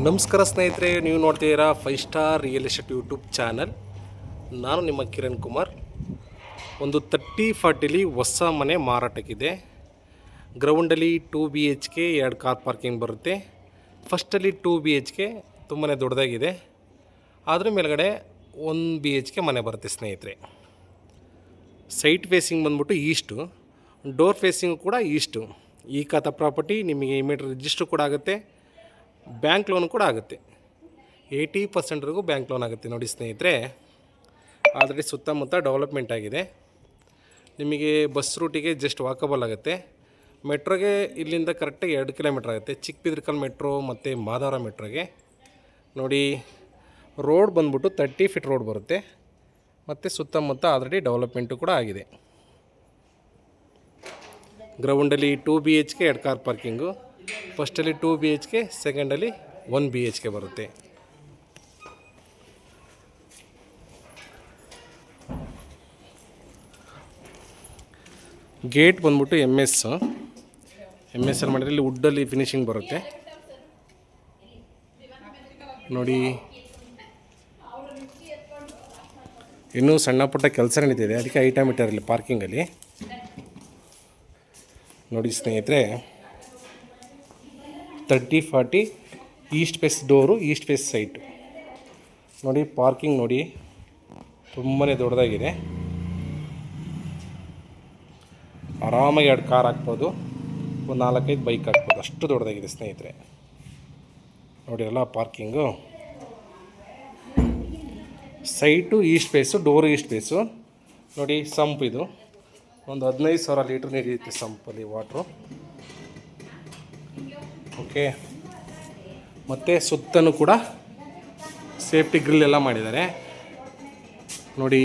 ನಮಸ್ಕಾರ ಸ್ನೇಹಿತರೆ, ನೀವು ನೋಡ್ತಿದ್ದೀರಾ 5 star real estate YouTube channel. ನಾನು ನಿಮ್ಮ ಕಿರಣ್ ಕುಮಾರ್. ಒಂದು 30-40 ಹೊಸ ಮನೆ ಮಾರಾಟಕ್ಕಿದೆ. ಗ್ರೌಂಡಲ್ಲಿ 2 BHK 2 ಕಾರ್ ಪಾರ್ಕಿಂಗ್ ಬರುತ್ತೆ. ಫಸ್ಟಲ್ಲಿ 2 BHK ತುಂಬಾ ದೊಡ್ಡದಾಗಿದೆ. ಆದರೂ ಮೇಲ್ಗಡೆ 1 BHK ಮನೆ ಬರುತ್ತೆ ಸ್ನೇಹಿತರೆ. ಸೈಟ್ ಫೇಸಿಂಗ್ ಬಂದ್ಬಿಟ್ಟು ಈಸ್ಟು, ಡೋರ್ ಫೇಸಿಂಗ್ ಕೂಡ ಈಸ್ಟು. ಈ ಖಾತಾ ಪ್ರಾಪರ್ಟಿ ನಿಮಗೆ ಇಮಿಡಿಯೇಟ್ ರಿಜಿಸ್ಟ್ರ್ ಕೂಡ ಆಗುತ್ತೆ, ಬ್ಯಾಂಕ್ ಲೋನ್ ಕೂಡ ಆಗುತ್ತೆ. 80% ಬ್ಯಾಂಕ್ ಲೋನ್ ಆಗುತ್ತೆ ನೋಡಿ ಸ್ನೇಹಿತರೆ. ಆಲ್ರೆಡಿ ಸುತ್ತಮುತ್ತ ಡೆವಲಪ್ಮೆಂಟ್ ಆಗಿದೆ. ನಿಮಗೆ ಬಸ್ ರೂಟಿಗೆ ಜಸ್ಟ್ ವಾಕಬಲ್ ಆಗುತ್ತೆ. ಮೆಟ್ರೋಗೆ ಇಲ್ಲಿಂದ ಕರೆಕ್ಟಾಗಿ 2 ಕಿಲೋಮೀಟ್ರ್ ಆಗುತ್ತೆ. ಚಿಕ್ಕಬಿದ್ರಿಕಲ್ ಮೆಟ್ರೋ ಮತ್ತು ಮಾದಾವರ ಮೆಟ್ರೋಗೆ ನೋಡಿ. ರೋಡ್ ಬಂದ್ಬಿಟ್ಟು 30 ಫೀಟ್ ರೋಡ್ ಬರುತ್ತೆ. ಮತ್ತು ಸುತ್ತಮುತ್ತ ಆಲ್ರೆಡಿ ಡೆವಲಪ್ಮೆಂಟು ಕೂಡ ಆಗಿದೆ. ಗ್ರೌಂಡಲ್ಲಿ 2 BHK 2 ಕಾರ್ ಪಾರ್ಕಿಂಗು. ಫಸ್ಟಲ್ಲಿ 2 BHK, ಸೆಕೆಂಡಲ್ಲಿ 1 BHK ಬರುತ್ತೆ. ಗೇಟ್ ಬಂದ್ಬಿಟ್ಟು ಎಮ್ ಎಸ್ ಅಲ್ಲಿ ಮಾಡಿದ್ರೆ ಇಲ್ಲಿ ವುಡ್ಡಲ್ಲಿ ಫಿನಿಶಿಂಗ್ ಬರುತ್ತೆ ನೋಡಿ. ಇನ್ನೂ ಸಣ್ಣ ಪುಟ್ಟ ಕೆಲಸ ನಡೀತಿದೆ, ಅದಕ್ಕೆ ಐಟಮ್ ಇಟ್ಟಿರಲಿ ಪಾರ್ಕಿಂಗಲ್ಲಿ ನೋಡಿ ಸ್ನೇಹಿತರೆ. 30-40 east face door, east face site ನೋಡಿ. ಪಾರ್ಕಿಂಗ್ ನೋಡಿ ತುಂಬಾ ದೊಡ್ಡದಾಗಿದೆ. ಆರಾಮಾಗಿ 2 ಕಾರ್ ಹಾಕ್ಬೋದು, ಒಂದು 4-5 ಬೈಕ್ ಹಾಕ್ಬೋದು, ಅಷ್ಟು ದೊಡ್ಡದಾಗಿದೆ ಸ್ನೇಹಿತರೆ ನೋಡಿ. ಎಲ್ಲ parking site east face, door east face ನೋಡಿ. ಸಂಪ್ ಇದು ಒಂದು 15,000 ಲೀಟ್ರ್ ನಡೆಯುತ್ತೆ ಸಂಪಲ್ಲಿ ವಾಟ್ರು. ಓಕೆ, ಮತ್ತು ಸುತ್ತಲೂ ಕೂಡ ಸೇಫ್ಟಿ ಗ್ರಿಲ್ ಎಲ್ಲ ಮಾಡಿದ್ದಾರೆ ನೋಡಿ.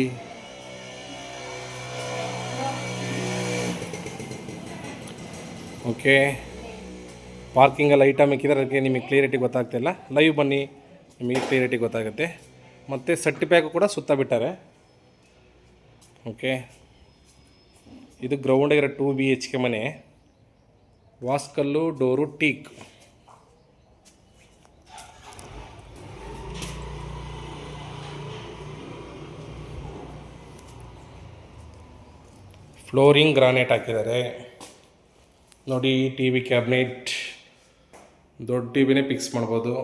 ಓಕೆ, ಪಾರ್ಕಿಂಗಲ್ಲಿ ಐಟಮ್ ಹಾಕಿದರೆ ಅದಕ್ಕೆ ನಿಮಗೆ ಕ್ಲಿಯರಿಟಿ ಗೊತ್ತಾಗ್ತಿಲ್ಲ. ಲೈವ್ ಬನ್ನಿ, ನಿಮಗೆ ಕ್ಲಿಯರಿಟಿ ಗೊತ್ತಾಗುತ್ತೆ. ಮತ್ತು ಸರ್ಟಿಫ್ಯಾಕು ಕೂಡ ಸುತ್ತ ಬಿಟ್ಟಾರೆ. ಓಕೆ, ಇದು ಗ್ರೌಂಡಿಗಿರೋ 2 BHK ಮನೆ. ವಾಸ್ಕಲ್ಲು, ಡೋರು ಟೀಕ್. ಫ್ಲೋರಿಂಗ್ ಗ್ರಾನೈಟ್ ಹಾಕಿದ್ದಾರೆ ನೋಡಿ. TV ಕ್ಯಾಬಿನೆಟ್, ದೊಡ್ಡ TVನೇ ಫಿಕ್ಸ್ ಮಾಡ್ಬೋದು.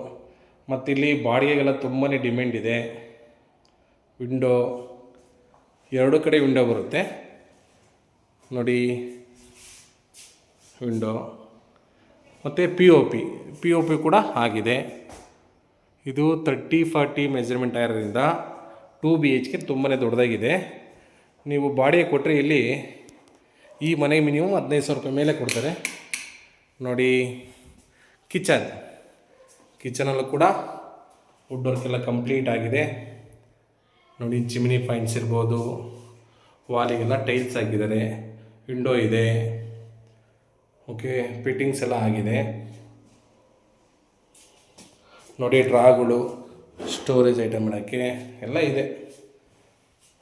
ಮತ್ತು ಇಲ್ಲಿ ಬಾಡಿಗೆಗೆಲ್ಲ ತುಂಬಾ ಡಿಮ್ಯಾಂಡ್ ಇದೆ. ವಿಂಡೋ 2 ಕಡೆ ವಿಂಡೋ ಬರುತ್ತೆ ನೋಡಿ. ವಿಂಡೋ ಮತ್ತು POP ಕೂಡ ಆಗಿದೆ. ಇದು 30-40 ಮೆಜರ್ಮೆಂಟ್ ಆಗಿರೋದ್ರಿಂದ 2 BHK ತುಂಬಾ ದೊಡ್ಡದಾಗಿದೆ. ನೀವು ಬಾಡಿಗೆ ಕೊಟ್ಟರೆ ಇಲ್ಲಿ ಈ ಮನೆಗೆ ಮಿನಿಮಮ್ 15,000 ರೂಪಾಯಿ ಮೇಲೆ ಕೊಡ್ತಾರೆ ನೋಡಿ. ಕಿಚನಲ್ಲೂ ಕೂಡ ವುಡ್ ವರ್ಕ್ ಎಲ್ಲ ಕಂಪ್ಲೀಟ್ ಆಗಿದೆ ನೋಡಿ. ಚಿಮಿನಿ ಪಾಯಿಂಟ್ಸ್ ಇರ್ಬೋದು, ವಾಲಿಗೆಲ್ಲ ಟೈಲ್ಸ್ ಹಾಕಿದ್ದಾರೆ, ವಿಂಡೋ ಇದೆ. ಓಕೆ, ಫಿಟ್ಟಿಂಗ್ಸ್ ಎಲ್ಲ ಆಗಿದೆ ನೋಡಿ. ಡ್ರಾಗಳು, ಸ್ಟೋರೇಜ್ ಐಟಮ್ ಇಡೋಕ್ಕೆ ಎಲ್ಲ ಇದೆ.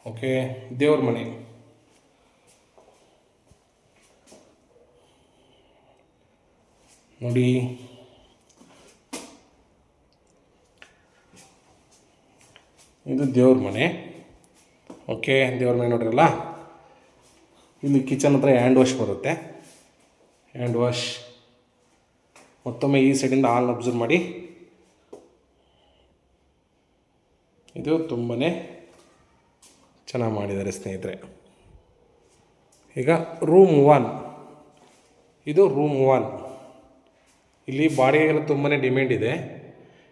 ಓಕೆ, ದೇವ್ರ ಮನೆ ನೋಡಿ. ಇದು ದೇವ್ರ ಮನೆ. ಓಕೆ, ದೇವ್ರ ಮನೆ ನೋಡ್ರಲ್ಲ. ಇಲ್ಲಿ ಕಿಚನ್ ಹತ್ರ ಹ್ಯಾಂಡ್ ವಾಶ್ ಬರುತ್ತೆ. ಹ್ಯಾಂಡ್ ವಾಶ್ ಮತ್ತೊಮ್ಮೆ ಈ ಸೈಡಿಂದ ಆಲ್ ಅಬ್ಸರ್ವ್ ಮಾಡಿ. ಇದು ತುಂಬಾ ಚೆನ್ನಾಗಿ ಮಾಡಿದ್ದಾರೆ ಸ್ನೇಹಿತರೆ. ಈಗ ರೂಮ್ 1, ಇದು ರೂಮ್ 1. ಇಲ್ಲಿ ಬಾಡಿಗೆಗೆಲ್ಲ ತುಂಬಾ ಡಿಮ್ಯಾಂಡ್ ಇದೆ.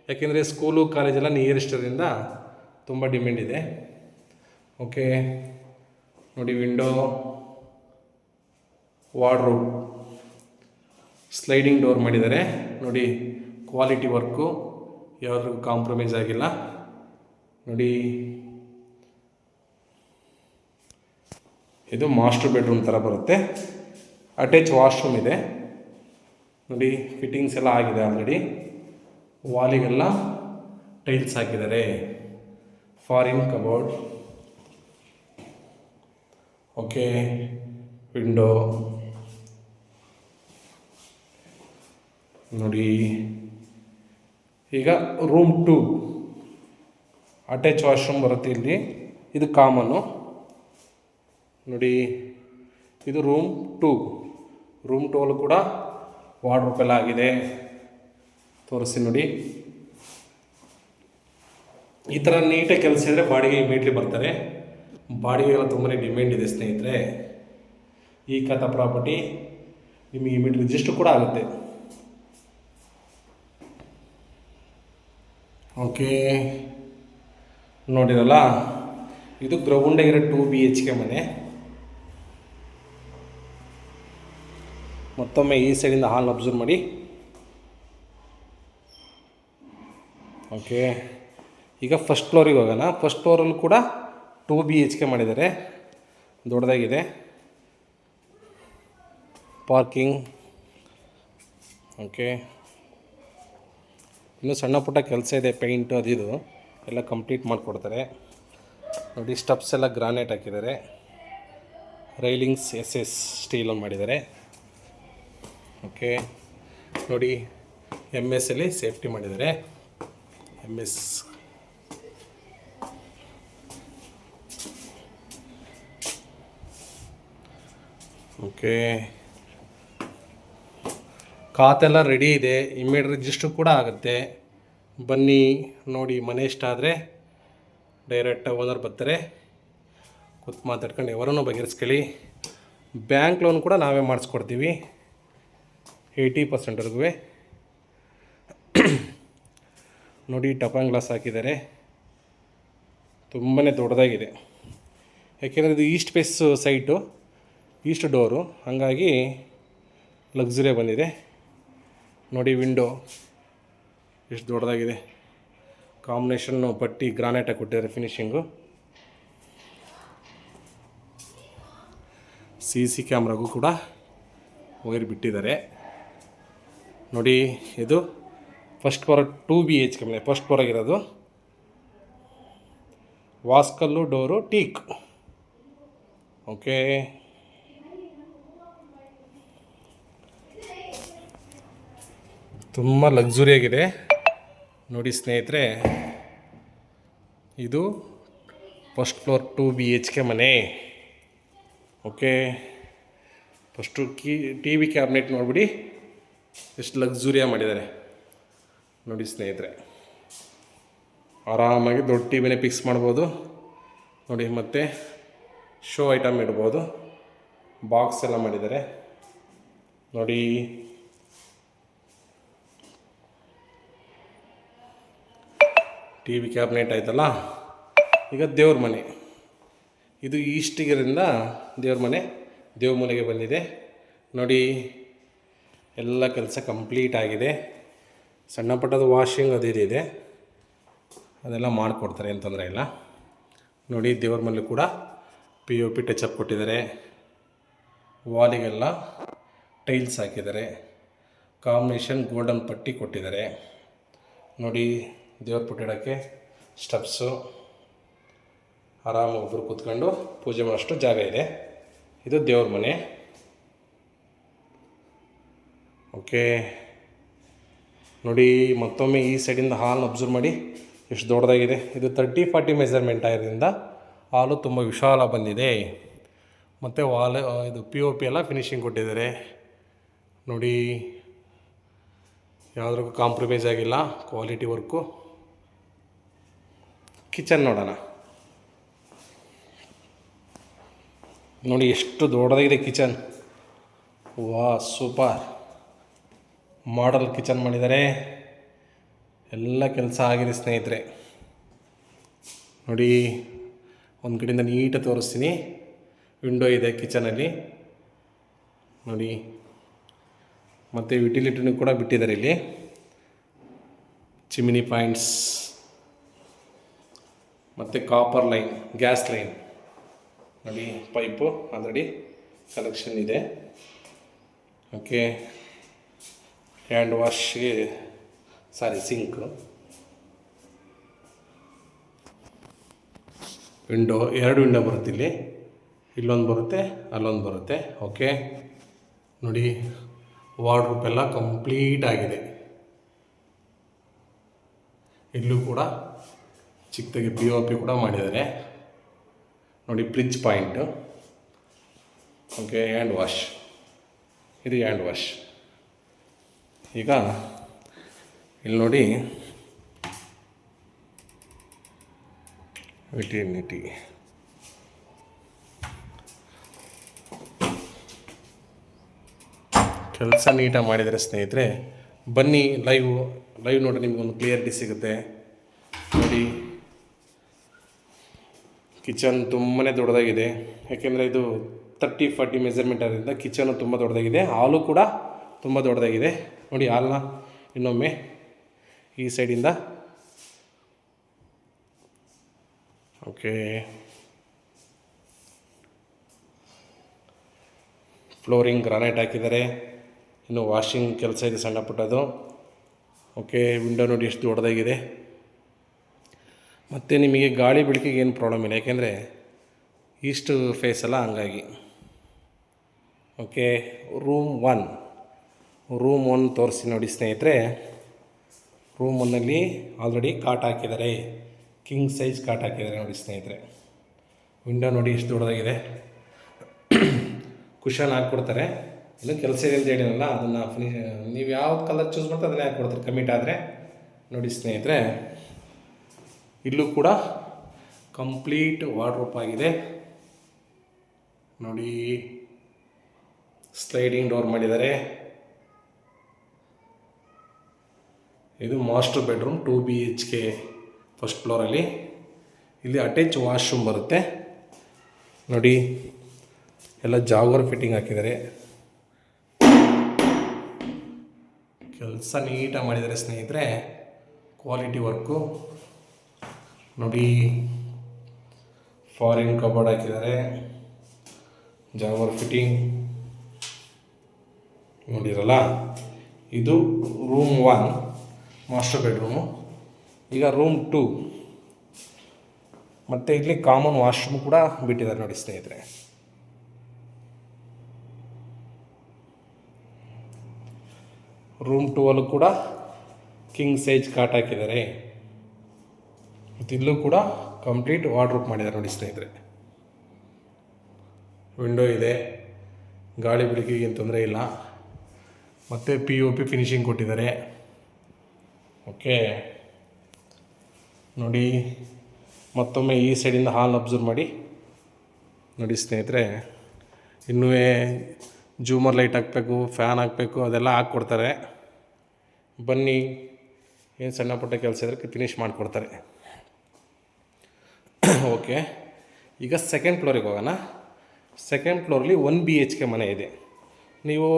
ಯಾಕೆಂದರೆ ಸ್ಕೂಲು ಕಾಲೇಜೆಲ್ಲ ನಿಯರೆಸ್ಟ್ ಇರೋದ್ರಿಂದ ತುಂಬ ಡಿಮ್ಯಾಂಡ್ ಇದೆ. ಓಕೆ ನೋಡಿ, ವಿಂಡೋ, ವಾರ್ಡ್ರೋಬ್, ಸ್ಲೈಡಿಂಗ್ ಡೋರ್ ಮಾಡಿದ್ದಾರೆ ನೋಡಿ. ಕ್ವಾಲಿಟಿ ವರ್ಕು, ಯಾವುದ್ರಿಗೂ ಕಾಂಪ್ರಮೈಸ್ ಆಗಿಲ್ಲ ನೋಡಿ. ಇದು ಮಾಸ್ಟರ್ ಬೆಡ್ರೂಮ್ ಥರ ಬರುತ್ತೆ. ಅಟ್ಯಾಚ್ ವಾಶ್ರೂಮ್ ಇದೆ ನೋಡಿ. ಫಿಟ್ಟಿಂಗ್ಸ್ ಎಲ್ಲ ಆಗಿದೆ ಆಲ್ರೆಡಿ. ವಾಲಿಗೆಲ್ಲ ಟೈಲ್ಸ್ ಹಾಕಿದ್ದಾರೆ. Foreign cupboard. ಓಕೆ, ವಿಂಡೋ ನೋಡಿ. ಈಗ ರೂಮ್ 2 ಅಟ್ಯಾಚ್ ವಾಶ್ರೂಮ್ ಬರುತ್ತೆ ಇಲ್ಲಿ. ಇದು ಕಾಮನ್ನು ನೋಡಿ. ಇದು ರೂಮ್ 2. ರೂಮ್ 2 ಅಲ್ಲೂ ಕೂಡ ವಾರ್ಡ್ರೋಬ್ ಎಲ್ಲ ಆಗಿದೆ. ತೋರಿಸಿ ನೋಡಿ. ಈ ಥರ ನೀಟಾಗಿ ಕೆಲಸ ಇದ್ದರೆ ಬಾಡಿಗೆ ಇಮಿಡಿಯೇಟ್ಲಿ ಬರ್ತಾರೆ. ಬಾಡಿಗೆಗೆಲ್ಲ ತುಂಬಾ ಡಿಮ್ಯಾಂಡ್ ಇದೆ ಸ್ನೇಹಿತರೆ. ಈ ಖಾತಾ ಪ್ರಾಪರ್ಟಿ ನಿಮಗೆ ಇಮಿಡಿಯೇಟ್ ರಿಜಿಸ್ಟರ್ ಕೂಡ ಆಗುತ್ತೆ. ಓಕೆ, ನೋಡಿರಲ್ಲ, ಇದು ಗ್ರೌಂಡಾಗಿರೋ 2 BHK ಮನೆ. ಮತ್ತೊಮ್ಮೆ ಈ ಸೈಡಿಂದ ಹಾಲ್ ಅಬ್ಸರ್ವ್ ಮಾಡಿ. ಓಕೆ, ಈಗ ಫಸ್ಟ್ ಫ್ಲೋರಿಗೆ ಹೋಗೋಣ. ಫಸ್ಟ್ ಫ್ಲೋರಲ್ಲೂ ಕೂಡ 2 BHK ಮಾಡಿದ್ದಾರೆ. ದೊಡ್ಡದಾಗಿದೆ. ಪಾರ್ಕಿಂಗ್. ಓಕೆ, ಇನ್ನೂ ಸಣ್ಣ ಪುಟ್ಟ ಕೆಲಸ ಇದೆ, ಪೇಂಟು ಅದಿದು ಎಲ್ಲ ಕಂಪ್ಲೀಟ್ ಮಾಡಿಕೊಡ್ತಾರೆ. ನೋಡಿ, ಸ್ಟೆಪ್ಸ್ ಎಲ್ಲ ಗ್ರಾನೈಟ್ ಹಾಕಿದ್ದಾರೆ. ರೈಲಿಂಗ್ಸ್ SS ಸ್ಟೀಲಲ್ಲಿ ಮಾಡಿದ್ದಾರೆ. ಓಕೆ, ನೋಡಿ, MS ಅಲ್ಲಿ ಸೇಫ್ಟಿ ಮಾಡಿದ್ದಾರೆ. MS. ಓಕೆ, ಖಾತೆಲ್ಲ ರೆಡಿ ಇದೆ. ಇಮಿಡಿಯೇಟ್ ರಿಜಿಸ್ಟರ್ ಕೂಡ ಆಗುತ್ತೆ. ಬನ್ನಿ ನೋಡಿ. ಮನೆ ಇಷ್ಟ ಆದರೆ ಡೈರೆಕ್ಟ್ ಓನರ್ ಬರ್ತಾರೆ, ಕೂತು ಮಾತಾಡ್ಕೊಂಡು ఎవರನ್ನೂ ಬಗೆಹರಿಸ್ಕೊಳ್ಳಿ. ಬ್ಯಾಂಕ್ ಲೋನ್ ಕೂಡ ನಾವೇ ಮಾಡಿಸ್ಕೊಡ್ತೀವಿ 80%ವರೆಗೂ. ನೋಡಿ, ಟಪಾಂಗ್ ಗ್ಲಾಸ್ ಹಾಕಿದ್ದಾರೆ. ತುಂಬಾ ದೊಡ್ಡದಾಗಿದೆ. ಯಾಕೆಂದರೆ ಇದು east face site, east door, ಹಾಗಾಗಿ ಲಕ್ಸುರಿ ಬಂದಿದೆ. ನೋಡಿ, ವಿಂಡೋ ಎಷ್ಟು ದೊಡ್ಡದಾಗಿದೆ. ಕಾಂಬಿನೇಷನ್ನು ಪಟ್ಟಿ ಗ್ರಾನೈಟಾಗಿ ಕೊಟ್ಟಿದ್ದಾರೆ ಫಿನಿಶಿಂಗು. CC ಕ್ಯಾಮ್ರಾಗೂ ಕೂಡ ವೈರ್ ಬಿಟ್ಟಿದ್ದಾರೆ. ನೋಡಿ, ಇದು ಫಸ್ಟ್ ಫ್ಲೋರ್ 2 BHK ಮನೆ. ಫಸ್ಟ್ ಫ್ಲೋರಾಗಿರೋದು. ವಾಸ್ಕಲ್ಲು, ಡೋರು ಟೀಕ್. ಓಕೆ, ತುಂಬ ಲಕ್ಸುರಿಯಾಗಿದೆ. ನೋಡಿ ಸ್ನೇಹಿತರೆ, ಇದು ಫಸ್ಟ್ ಫ್ಲೋರ್ 2 BHK ಮನೆ. ಓಕೆ, ಫಸ್ಟು TV ಕ್ಯಾಬಿನೆಟ್ ನೋಡಿಬಿಡಿ, ಎಷ್ಟು ಲಕ್ಸುರಿಯಾಗಿ ಮಾಡಿದ್ದಾರೆ ನೋಡಿ ಸ್ನೇಹಿತರೆ. ಆರಾಮಾಗಿ ದೊಡ್ಡ TVನೇ ಫಿಕ್ಸ್ ಮಾಡ್ಬೋದು ನೋಡಿ. ಮತ್ತು ಶೋ ಐಟಮ್ ಇಡ್ಬೋದು. ಬಾಕ್ಸ್ ಎಲ್ಲ ಮಾಡಿದ್ದಾರೆ ನೋಡಿ. TV ಕ್ಯಾಬಿನೆಟ್ ಆಯ್ತಲ್ಲ. ಈಗ ದೇವ್ರ ಮನೆ. ಇದು ಈಸ್ಟಿಗಿರಿಂದ ದೇವ್ರ ಮನೆ, ದೇವ್ರ ಮನೆಗೆ ಬಂದಿದೆ ನೋಡಿ. ಎಲ್ಲ ಕೆಲಸ ಕಂಪ್ಲೀಟ್ ಆಗಿದೆ. ಸಣ್ಣ ಪುಟ್ಟದು ವಾಷಿಂಗ್ ಅದು ಇದೆ, ಅದೆಲ್ಲ ಮಾಡಿಕೊಡ್ತಾರೆ, ಏನು ತೊಂದರೆ ಇಲ್ಲ ನೋಡಿ. ದೇವ್ರ ಮನೆ ಕೂಡ POP ಟಚಪ್ ಕೊಟ್ಟಿದ್ದಾರೆ. ವಾಲಿಗೆಲ್ಲ ಟೈಲ್ಸ್ ಹಾಕಿದ್ದಾರೆ. ಕಾಂಬಿನೇಷನ್ ಗೋಲ್ಡನ್ ಪಟ್ಟಿ ಕೊಟ್ಟಿದ್ದಾರೆ ನೋಡಿ. ದೇವ್ರ ಪುಟ್ಟಿಡೋಕ್ಕೆ ಸ್ಟೆಪ್ಸು, ಆರಾಮಾಗಿ ಒಬ್ಬರು ಕೂತ್ಕೊಂಡು ಪೂಜೆ ಮಾಡೋಷ್ಟು ಜಾಗ ಇದೆ. ಇದು ದೇವ್ರ ಮನೆ. ಓಕೆ, ನೋಡಿ, ಮತ್ತೊಮ್ಮೆ ಈ ಸೈಡಿಂದ ಹಾಲ್ ಅಬ್ಸರ್ವ್ ಮಾಡಿ ಎಷ್ಟು ದೊಡ್ಡದಾಗಿದೆ. ಇದು 30-40 ಮೆಜರ್ಮೆಂಟ್ ಆಗಿರೋದ್ರಿಂದ ಹಾಲು ತುಂಬ ವಿಶಾಲ ಬಂದಿದೆ. ಮತ್ತು ವಾಲ್ ಇದು POP ಎಲ್ಲ ಫಿನಿಶಿಂಗ್ ಕೊಟ್ಟಿದ್ದಾರೆ ನೋಡಿ. ಯಾವುದ್ರಿಗೂ ಕಾಂಪ್ರಮೈಸ್ ಆಗಿಲ್ಲ, ಕ್ವಾಲಿಟಿ ವರ್ಕು. ಕಿಚನ್ ನೋಡೋಣ ನೋಡಿ, ಎಷ್ಟು ದೊಡ್ಡದಾಗಿದೆ ಕಿಚನ್. ವಾ, ಸೂಪರ್ ಮಾಡಲ್ ಕಿಚನ್ ಮಾಡಿದ್ದಾರೆ. ಎಲ್ಲ ಕೆಲಸ ಆಗಿದೆ ಸ್ನೇಹಿತರೆ ನೋಡಿ. ಒಂದು ಕಡೆಯಿಂದ ನೀಟಾಗಿ ತೋರಿಸ್ತೀನಿ. ವಿಂಡೋ ಇದೆ ಕಿಚನಲ್ಲಿ ನೋಡಿ. ಮತ್ತು ಯುಟಿಲಿಟಿನೂ ಕೂಡ ಬಿಟ್ಟಿದ್ದಾರೆ ಇಲ್ಲಿ. ಚಿಮಿನಿ ಪಾಯಿಂಟ್ಸ್ ಮತ್ತು ಕಾಪರ್ ಲೈನ್, ಗ್ಯಾಸ್ ಲೈನ್ ನೋಡಿ. ಪೈಪು ಆಲ್ರೆಡಿ ಕನೆಕ್ಷನ್ ಇದೆ. ಓಕೆ, ಹ್ಯಾಂಡ್ ವಾಶ್ಗೆ ಸಿಂಕು. ವಿಂಡೋ 2 ವಿಂಡೋ ಬರುತ್ತೆ ಇಲ್ಲಿ. ಇಲ್ಲೊಂದು ಬರುತ್ತೆ, ಅಲ್ಲೊಂದು ಬರುತ್ತೆ. ಓಕೆ ನೋಡಿ, ವಾರ್ಡ್ರೋಬ್ ಎಲ್ಲ ಕಂಪ್ಲೀಟ್ ಆಗಿದೆ ಇಲ್ಲೂ ಕೂಡ ಚಿಕ್ಕದಾಗಿ POP ಕೂಡ ಮಾಡಿದ್ದಾರೆ ನೋಡಿ. Fridge point. Okay, hand wash. ಇದು ಹ್ಯಾಂಡ್ ವಾಶ್. ಈಗ ಇಲ್ಲಿ ನೋಡಿ ವಿಟಿನಿಟಿ ಕೆಲಸ ನೀಟಾಗಿ ಮಾಡಿದರೆ ಸ್ನೇಹಿತರೆ. ಬನ್ನಿ ಲೈವ್ ನೋಡಿ, ನಿಮಗೊಂದು ಕ್ಲಿಯರಿಟಿ ಸಿಗುತ್ತೆ ನೋಡಿ. ಕಿಚನ್ ತುಂಬಾ ದೊಡ್ಡದಾಗಿದೆ, ಯಾಕೆಂದರೆ ಇದು 30-40 ಮೆಜರ್ಮೆಂಟ್ ಆದ್ದರಿಂದ ಕಿಚನು ತುಂಬ ದೊಡ್ಡದಾಗಿದೆ. ಹಾಲು ಕೂಡ ತುಂಬ ದೊಡ್ಡದಾಗಿದೆ ನೋಡಿ. ಹಾಲನ್ನ ಇನ್ನೊಮ್ಮೆ ಈ ಸೈಡಿಂದ ಓಕೆ. ಫ್ಲೋರಿಂಗ್ ಗ್ರಾನೈಟ್ ಹಾಕಿದ್ದಾರೆ. ಇನ್ನು ವಾಷಿಂಗ್ ಕೆಲಸ ಇದೆ ಸಣ್ಣ ಪುಟ್ಟದು. ಓಕೆ, ವಿಂಡೋ ನೋಡಿ ಎಷ್ಟು ದೊಡ್ಡದಾಗಿದೆ. ಮತ್ತು ನಿಮಗೆ ಗಾಳಿ ಬೆಳಕಿಗೆ ಏನು ಪ್ರಾಬ್ಲಮ್ ಇಲ್ಲ, ಯಾಕೆಂದರೆ ಈಸ್ಟ್ ಫೇಸ್ ಅಲ್ಲ, ಹಂಗಾಗಿ. ಓಕೆ, ರೂಮ್ 1 ತೋರಿಸಿ ನೋಡಿ ಸ್ನೇಹಿತರೆ. ರೂಮ್ 1ನಲ್ಲಿ ಆಲ್ರೆಡಿ ಕಾಟ್ ಹಾಕಿದ್ದಾರೆ, ಕಿಂಗ್ ಸೈಜ್ ಕಾಟ್ ಹಾಕಿದ್ದಾರೆ ನೋಡಿ ಸ್ನೇಹಿತರೆ. ವಿಂಡೋ ನೋಡಿ ಎಷ್ಟು ದೊಡ್ಡದಾಗಿದೆ. ಕುಷನ್ ಹಾಕ್ಕೊಡ್ತಾರೆ. ಇನ್ನೂ ಕೆಲಸ ಇದೆ ಅಂತ ಹೇಳಿರಲ್ಲ, ಅದನ್ನು ನೀವು ಯಾವ ಕಲರ್ ಚೂಸ್ ಮಾಡ್ತಾರೆ ಅದನ್ನೇ ಹಾಕ್ಕೊಡ್ತಾರೆ ಕಮಿಟ್ ಆದರೆ ನೋಡಿ ಸ್ನೇಹಿತರೆ. ಇಲ್ಲೂ ಕೂಡ ಕಂಪ್ಲೀಟ್ ವಾರ್ಡ್ರೋಬ್ ಆಗಿದೆ ನೋಡಿ. ಸ್ಲೈಡಿಂಗ್ ಡೋರ್ ಮಾಡಿದ್ದಾರೆ. ಇದು ಮಾಸ್ಟರ್ ಬೆಡ್ರೂಮ್ 2 BHK ಫಸ್ಟ್ ಫ್ಲೋರಲ್ಲಿ. ಇಲ್ಲಿ ಅಟ್ಯಾಚ್ ವಾಶ್ರೂಮ್ ಬರುತ್ತೆ ನೋಡಿ. ಎಲ್ಲ ಜಾಗರ್ ಫಿಟ್ಟಿಂಗ್ ಹಾಕಿದ್ದಾರೆ. ಕೆಲಸ ನೀಟಾಗಿ ಮಾಡಿದ್ದಾರೆ ಸ್ನೇಹಿತರೆ. ಕ್ವಾಲಿಟಿ ವರ್ಕು ನೋಡಿ. ಫಾರಿನ್ ಕಬೋರ್ಡ್ ಹಾಕಿದ್ದಾರೆ, ಜಾಗರ್ ಫಿಟ್ಟಿಂಗ್ ನೋಡಿರಲ್ಲ. ಇದು ರೂಮ್ 1 ಮಾಸ್ಟರ್ ಬೆಡ್ರೂಮು. ಈಗ ರೂಮ್ 2 ಮತ್ತು ಇಲ್ಲಿ ಕಾಮನ್ ವಾಶ್ರೂಮ್ ಕೂಡ ಬಿಟ್ಟಿದ್ದಾರೆ ನೋಡಿ ಸ್ನೇಹಿತರೆ. ರೂಮ್ 2 ಅಲ್ಲೂ ಕೂಡ ಕಿಂಗ್ ಸೈಜ್ ಕಾಟ್ ಹಾಕಿದ್ದಾರೆ. ಮತ್ತು ಇಲ್ಲೂ ಕೂಡ ಕಂಪ್ಲೀಟ್ ವಾರ್ಡ್ರೋಬ್ ಮಾಡಿದ್ದಾರೆ ನೋಡಿ ಸ್ನೇಹಿತರೆ. ವಿಂಡೋ ಇದೆ, ಗಾಳಿ ಬೆಳಕಿಗೆ ಏನು ತೊಂದರೆ ಇಲ್ಲ. ಮತ್ತು POP ಫಿನಿಶಿಂಗ್ ಕೊಟ್ಟಿದ್ದಾರೆ. ಓಕೆ ನೋಡಿ. ಮತ್ತೊಮ್ಮೆ ಈ ಸೈಡಿಂದ ಹಾಲ್ ಅಬ್ಸರ್ವ್ ಮಾಡಿ ನೋಡಿ ಸ್ನೇಹಿತರೆ. ಇನ್ನೂ ಜೂಮರ್ ಲೈಟ್ ಹಾಕಬೇಕು, ಫ್ಯಾನ್ ಹಾಕಬೇಕು, ಅದೆಲ್ಲ ಹಾಕ್ಕೊಡ್ತಾರೆ. ಬನ್ನಿ, ಏನು ಸಣ್ಣ ಪುಟ್ಟ ಕೆಲಸ ಇದ್ರೆ ಫಿನಿಷ್ ಮಾಡಿಕೊಡ್ತಾರೆ. ಓಕೆ, ಈಗ ಸೆಕೆಂಡ್ ಫ್ಲೋರಿಗೆ ಹೋಗೋಣ. ಸೆಕೆಂಡ್ ಫ್ಲೋರಲ್ಲಿ 1 BHK ಮನೆ ಇದೆ. ನೀವು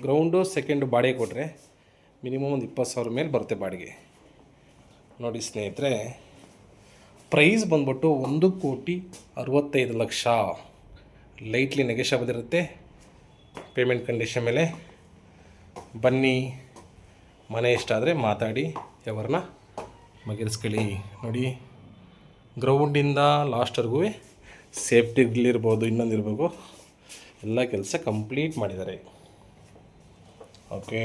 ಗ್ರೌಂಡು ಸೆಕೆಂಡು ಬಾಡಿಗೆ ಕೊಟ್ಟರೆ ಮಿನಿಮಮ್ ಒಂದು 20,000 ಮೇಲೆ ಬರುತ್ತೆ ಬಾಡಿಗೆ ನೋಡಿ ಸ್ನೇಹಿತರೆ. ಪ್ರೈಸ್ ಬಂದ್ಬಿಟ್ಟು 1,65,00,000. ಲೈಟ್ಲಿ ನೆಗೆಷಬಲ್ ಇರುತ್ತೆ ಪೇಮೆಂಟ್ ಕಂಡೀಷನ್ ಮೇಲೆ. ಬನ್ನಿ, ಮನೆ ಇಷ್ಟ ಆದರೆ ಮಾತಾಡಿ ಯಾವರನ್ನ ಬಗೆಹರಿಸ್ಕೊಳ್ಳಿ ನೋಡಿ. ಗ್ರೌಂಡಿಂದ ಲಾಸ್ಟ್ವರೆಗೂ ಸೇಫ್ಟಿ ಇರ್ಬೋದು, ಇನ್ನೊಂದು ಇರಬೇಕು, ಎಲ್ಲ ಕೆಲಸ ಕಂಪ್ಲೀಟ್ ಮಾಡಿದ್ದಾರೆ. ಓಕೆ,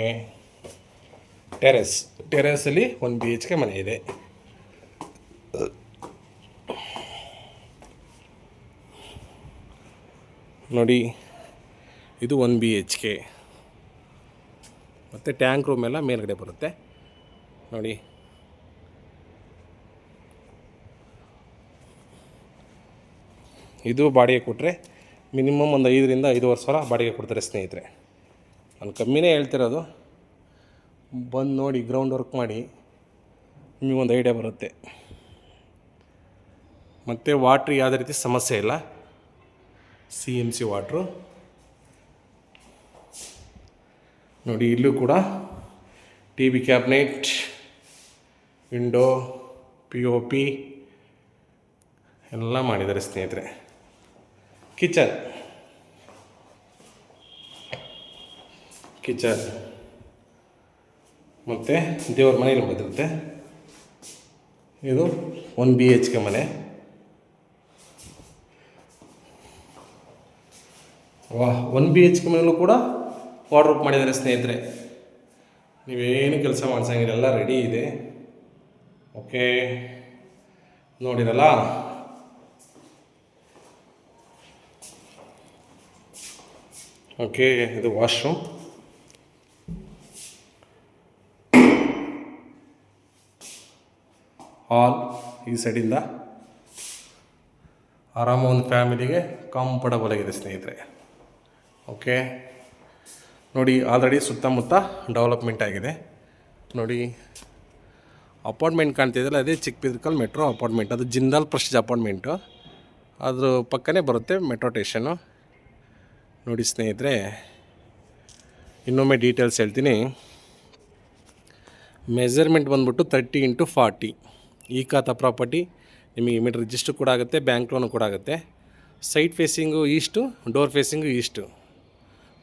ಟೆರೆಸಲ್ಲಿ 1 BHK ಮನೆ ಇದೆ ನೋಡಿ. ಇದು 1 BHK ಮತ್ತು ಟ್ಯಾಂಕ್ ರೂಮ್ ಎಲ್ಲ ಮೇಲ್ಗಡೆ ಬರುತ್ತೆ ನೋಡಿ. ಇದು ಬಾಡಿಗೆ ಕೊಟ್ಟರೆ ಮಿನಿಮಮ್ ಒಂದು 5,000 to 5,500 ಬಾಡಿಗೆ ಕೊಡ್ತಾರೆ ಸ್ನೇಹಿತರೆ. ನಾನು ಕಮ್ಮಿನೇ ಹೇಳ್ತಿರೋದು. ಬಂದು ನೋಡಿ, ಗ್ರೌಂಡ್ ವರ್ಕ್ ಮಾಡಿ, ನಿಮಗೊಂದು ಐಡಿಯಾ ಬರುತ್ತೆ. ಮತ್ತು ವಾಟ್ರ್ ಯಾವುದೇ ರೀತಿ ಸಮಸ್ಯೆ ಇಲ್ಲ. CMC ವಾಟ್ರು ನೋಡಿ. ಇಲ್ಲೂ ಕೂಡ TV ಕ್ಯಾಬಿನೆಟ್, ವಿಂಡೋ, POP ಎಲ್ಲ ಮಾಡಿದ್ದಾರೆ ಸ್ನೇಹಿತರೆ. ಕಿಚನ್ ಮತ್ತು ದೇವ್ರ ಮನೆಯಲ್ಲಿ ಬಂದಿರುತ್ತೆ. ಇದು 1 BHK ಮನೆ. 1 BHK ಮನೆಯಲ್ಲೂ ಕೂಡ ವಾರ್ಡ್ರೋಬ್ ಮಾಡಿದ್ದಾರೆ ಸ್ನೇಹಿತರೆ. ನೀವೇನು ಕೆಲಸ ಮಾಡ್ಸಂಗಿಲ್ಲ, ಎಲ್ಲ ರೆಡಿ ಇದೆ. ಓಕೆ, ನೋಡಿರಲ್ಲ. ಓಕೆ, ಇದು ವಾಶ್ರೂಮ್. ಹಾಲ್ ಈ ಸೈಡಿಂದ ಆರಾಮ ಒಂದು ಫ್ಯಾಮಿಲಿಗೆ ಕಂಫರ್ಟಬಲ್ ಆಗಿದೆ ಸ್ನೇಹಿತರೆ. ಓಕೆ ನೋಡಿ, ಆಲ್ರೆಡಿ ಸುತ್ತಮುತ್ತ ಡೆವಲಪ್ಮೆಂಟ್ ಆಗಿದೆ ನೋಡಿ. ಅಪಾರ್ಟ್ಮೆಂಟ್ ಕಾಣ್ತಿದ್ದಲ್ಲ, ಅದೇ ಚಿಕ್ಕಬಿದ್ರಕಲ್ ಮೆಟ್ರೋ ಅಪಾರ್ಟ್ಮೆಂಟ್. ಅದು ಜಿಂದಾಲ್ ಪ್ರೆಸ್ಟೀಜ್ ಅಪಾರ್ಟ್ಮೆಂಟು, ಅದ್ರ ಪಕ್ಕನೇ ಬರುತ್ತೆ ಮೆಟ್ರೋ ಸ್ಟೇಷನ್ನು ನೋಡಿ ಸ್ನೇಹಿತರೆ. ಇನ್ನೊಮ್ಮೆ ಡೀಟೇಲ್ಸ್ ಹೇಳ್ತೀನಿ. ಮೆಜರ್ಮೆಂಟ್ ಬಂದ್ಬಿಟ್ಟು 30x40. ಈ ಖಾತಾ ಪ್ರಾಪರ್ಟಿ ನಿಮಗೆ ಇಮಿಡಿಯೇಟ್ ರಿಜಿಸ್ಟರ್ ಕೂಡ ಆಗುತ್ತೆ, ಬ್ಯಾಂಕ್ ಲೋನು ಕೂಡ ಆಗುತ್ತೆ. Site facing east, door facing east.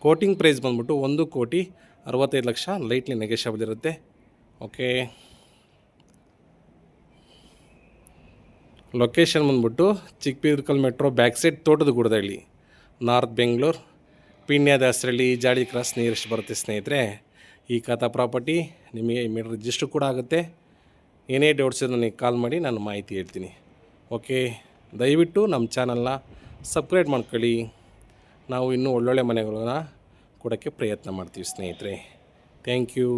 Quoting price ಬಂದ್ಬಿಟ್ಟು 1,65,00,000, ಲೈಟ್ಲಿ ನೆಗೆಷಬಲ್ ಇರುತ್ತೆ. ಓಕೆ, ಲೊಕೇಶನ್ ಬಂದ್ಬಿಟ್ಟು Chikkabidarakal metro back side Thotada Guddadahalli, north Bengaluru, Peenya Dasarahalli, ಜಾಳಿ ಕ್ರಾಸ್ ನಿಯರೆಸ್ಟ್ ಬರುತ್ತೆ ಸ್ನೇಹಿತರೆ. ಈ ಖಾತಾ ಪ್ರಾಪರ್ಟಿ ನಿಮಗೆ ಇಮಿಡಿಯೇಟ್ ರಿಜಿಸ್ಟರ್ ಕೂಡ ಆಗುತ್ತೆ. ಏನೇ ಡೌಟ್ಸ್ ಇದ್ದರೆ ನನಗೆ ಕಾಲ್ ಮಾಡಿ, ನಾನು ಮಾಹಿತಿ ಹೇಳ್ತೀನಿ. ಓಕೆ, ದಯವಿಟ್ಟು ನಮ್ಮ ಚಾನಲ್ನ ಸಬ್ಸ್ಕ್ರೈಬ್ ಮಾಡ್ಕೊಳ್ಳಿ. ನಾವು ಇನ್ನೂ ಒಳ್ಳೊಳ್ಳೆ ಮನೆಗಳನ್ನ ಕೊಡೋಕ್ಕೆ ಪ್ರಯತ್ನ ಮಾಡ್ತೀವಿ ಸ್ನೇಹಿತರೆ. Thank you.